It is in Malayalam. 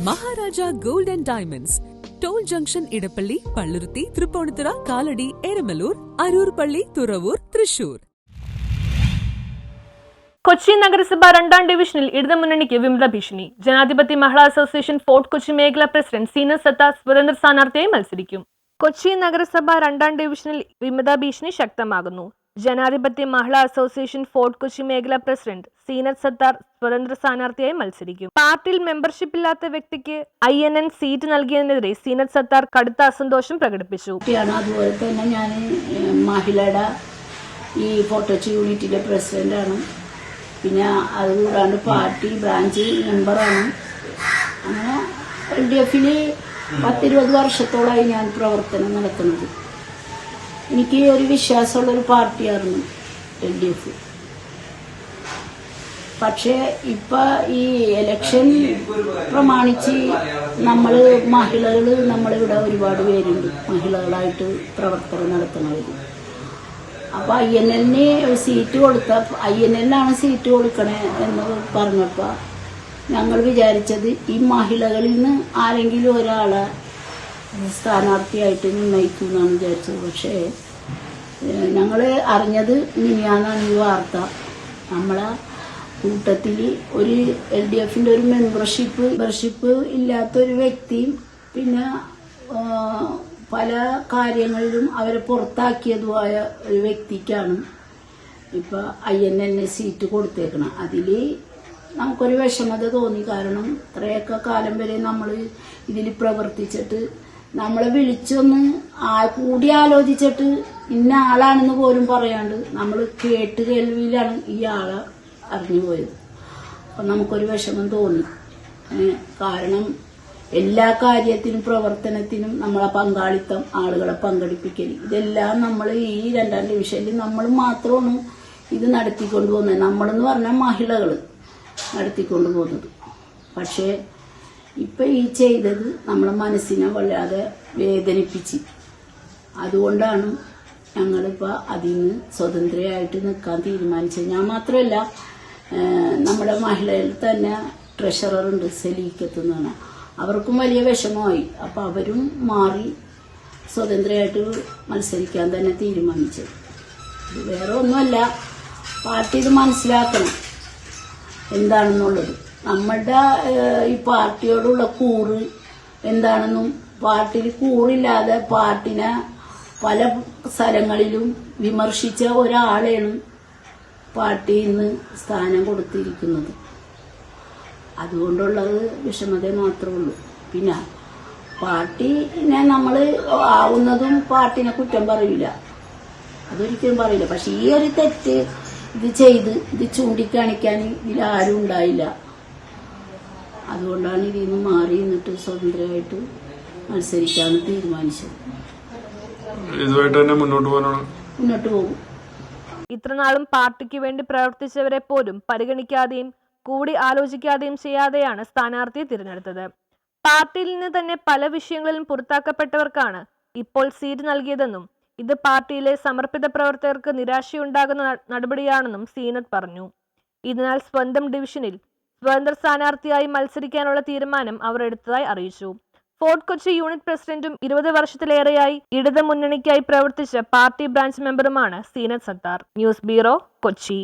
Maharaja gold and diamonds, toll junction, Edappally, Palluruthy, Tripunithura, Kalady, Eramalloor, Aroor Palli, Thuravoor, Thrissur. Kochi നഗരസഭ 2ാം ഡിവിഷനിൽ ഇടതുമുന്നണിക്ക് വിമത ഭീഷണി. ജനാധിപത്യ മഹിളാ അസോസിയേഷൻ ഫോർട്ട് കൊച്ചി മേഖലാ പ്രസിഡന്റ് സീനത്ത് സത്താർ സ്വതന്ത്ര സ്ഥാനാർത്ഥിയായി മത്സരിക്കും. കൊച്ചി നഗരസഭ 2ാം ഡിവിഷനിൽ വിമത ഭീഷണി ശക്തമാകുന്നു. ജനാധിപത്യ മഹിളാ അസോസിയേഷൻ ഫോർട്ട് കൊച്ചി മേഖലാ പ്രസിഡന്റ് സീനത്ത് സത്താർ സ്വതന്ത്ര സ്ഥാനാർത്ഥിയായി മത്സരിക്കും. പാർട്ടിയിൽ മെമ്പർഷിപ്പ് ഇല്ലാത്ത വ്യക്തിക്ക് INN സീറ്റ് നൽകിയതിനെതിരെ സീനത്ത് സത്താർ കടുത്ത അസന്തോഷം പ്രകടിപ്പിച്ചു. അതുപോലെ തന്നെ ഞാൻ മഹിളയുടെ ഈ ഫോർട്ട് കൊച്ചി യൂണിറ്റിന്റെ പ്രസിഡന്റാണ്. പിന്നെ അതുകൂടാണ്ട് പാർട്ടി ബ്രാഞ്ച് മെമ്പറാണ്. അങ്ങനെ LDF-ൽ 10-20 വർഷത്തോളമായി ഞാൻ പ്രവർത്തനം നടത്തുന്നത്. എനിക്ക് ഒരു വിശ്വാസമുള്ളൊരു പാർട്ടിയായിരുന്നു LDF. പക്ഷേ ഇപ്പം ഈ ഇലക്ഷൻ പ്രമാണിച്ച് നമ്മളിവിടെ ഒരുപാട് പേരുണ്ട് മഹിളകളായിട്ട് പ്രവർത്തനം നടത്തുന്നവർ. അപ്പോൾ INL-ന് സീറ്റ് INL-ലാണ് സീറ്റ് കൊടുക്കണേ എന്ന് പറഞ്ഞപ്പോൾ ഞങ്ങൾ വിചാരിച്ചത് ഈ മഹിളകളിൽ നിന്ന് ആരെങ്കിലും ഒരാളെ സ്ഥാനാർത്ഥിയായിട്ട് നിർണ്ണയിക്കുമെന്നാണ് വിചാരിച്ചത്. പക്ഷേ ഞങ്ങൾ അറിഞ്ഞത് മിനിയാന്നാണ് ഈ വാർത്ത. നമ്മളെ കൂട്ടത്തിൽ ഒരു LDF-ൻ്റെ ഒരു മെമ്പർഷിപ്പ് ഇല്ലാത്തൊരു വ്യക്തിയും പിന്നെ പല കാര്യങ്ങളിലും അവരെ പുറത്താക്കിയതുമായ ഒരു വ്യക്തിക്കാണ് ഇപ്പോൾ INN സീറ്റ് കൊടുത്തേക്കണം. അതിൽ നമുക്കൊരു വിഷമത തോന്നി. കാരണം ഇത്രയൊക്കെ കാലം വരെ നമ്മൾ ഇതിൽ പ്രവർത്തിച്ചിട്ട് നമ്മളെ വിളിച്ചൊന്ന് കൂടി ആലോചിച്ചിട്ട് ഇന്ന ആളാണെന്ന് പോലും പറയാണ്ട് നമ്മൾ കേൾവിയിലാണ് ഈ ആളെ അറിഞ്ഞു പോയത്. അപ്പം നമുക്കൊരു വിഷമം തോന്നി. കാരണം എല്ലാ കാര്യത്തിനും പ്രവർത്തനത്തിനും നമ്മളെ പങ്കാളിത്തം, ആളുകളെ പങ്കെടുപ്പിക്കൽ, ഇതെല്ലാം നമ്മൾ ഈ 2ാം ഡിവിഷനിൽ നമ്മൾ മാത്രമാണ് ഇത് നടത്തിക്കൊണ്ടു പോകുന്നത്. നമ്മളെന്ന് പറഞ്ഞാൽ മഹിളകൾ നടത്തിക്കൊണ്ടു പോകുന്നത്. പക്ഷേ ഇപ്പം ഈ ചെയ്തത് നമ്മളെ മനസ്സിനെ വല്ലാതെ വേദനിപ്പിച്ച്. അതുകൊണ്ടാണ് ഞങ്ങളിപ്പോൾ അതിൽ നിന്ന് സ്വതന്ത്രയായിട്ട് നിൽക്കാൻ തീരുമാനിച്ചത്. ഞാൻ മാത്രമല്ല, നമ്മുടെ മഹിളയിൽ തന്നെ ട്രഷററുണ്ട് സലീക്കത്ത് എന്ന് പറഞ്ഞാൽ, അവർക്കും വലിയ വിഷമമായി. അപ്പോൾ അവരും മാറി സ്വതന്ത്രമായിട്ട് മത്സരിക്കാൻ തന്നെ തീരുമാനിച്ചത്. ഇത് വേറെ ഒന്നുമല്ല, പാർട്ടി ഇത് മനസ്സിലാക്കണം എന്താണെന്നുള്ളത്. നമ്മളുടെ ഈ പാർട്ടിയോടുള്ള കൂറ് എന്താണെന്നും, പാർട്ടിയിൽ കൂറില്ലാതെ പാർട്ടിനെ പല സ്ഥലങ്ങളിലും വിമർശിച്ച ഒരാളെയാണ് പാർട്ടിയിൽ നിന്ന് സ്ഥാനം കൊടുത്തിരിക്കുന്നത്. അതുകൊണ്ടുള്ളത് വിഷമത മാത്രമേ ഉള്ളൂ. പിന്നെ പാർട്ടിനെ നമ്മൾ ആവുന്നതും പാർട്ടിനെ കുറ്റം പറയില്ല, അതൊരിക്കലും പറയില്ല. പക്ഷെ ഈ ഒരു തെറ്റ് ഇത് ചൂണ്ടിക്കാണിക്കാൻ ഇതിലാരും ഉണ്ടായില്ല. അതുകൊണ്ടാണ് ഇതിൽ നിന്ന് മാറി നിന്നിട്ട് സ്വതന്ത്രമായിട്ട് മത്സരിക്കാമെന്ന് തീരുമാനിച്ചത്. മുന്നോട്ട് പോകും. ഇത്രനാളും പാർട്ടിക്ക് വേണ്ടി പ്രവർത്തിച്ചവരെ പോലും പരിഗണിക്കാതെയും കൂടി ആലോചിക്കാതെയും ചെയ്യാതെയാണ് സ്ഥാനാർത്ഥിയെ തിരഞ്ഞെടുത്തത്. പാർട്ടിയിൽ നിന്ന് തന്നെ പല വിഷയങ്ങളിലും പുറത്താക്കപ്പെട്ടവർക്കാണ് ഇപ്പോൾ സീറ്റ് നൽകിയതെന്നും ഇത് പാർട്ടിയിലെ സമർപ്പിത പ്രവർത്തകർക്ക് നിരാശയുണ്ടാകുന്ന നടപടിയാണെന്നും സീനത്ത് പറഞ്ഞു. ഇതിനാൽ സ്വന്തം ഡിവിഷനിൽ സ്വതന്ത്ര സ്ഥാനാർത്ഥിയായി മത്സരിക്കാനുള്ള തീരുമാനം അവർ എടുത്തതായി അറിയിച്ചു. ഫോർട്ട് കൊച്ചി യൂണിറ്റ് പ്രസിഡന്റും 20 വർഷത്തിലേറെയായി ഇടത് മുന്നണിക്കായി പ്രവർത്തിച്ച പാർട്ടി ബ്രാഞ്ച് മെമ്പറുമാണ് സീനത്ത് സത്താർ. News bureau, Kochi.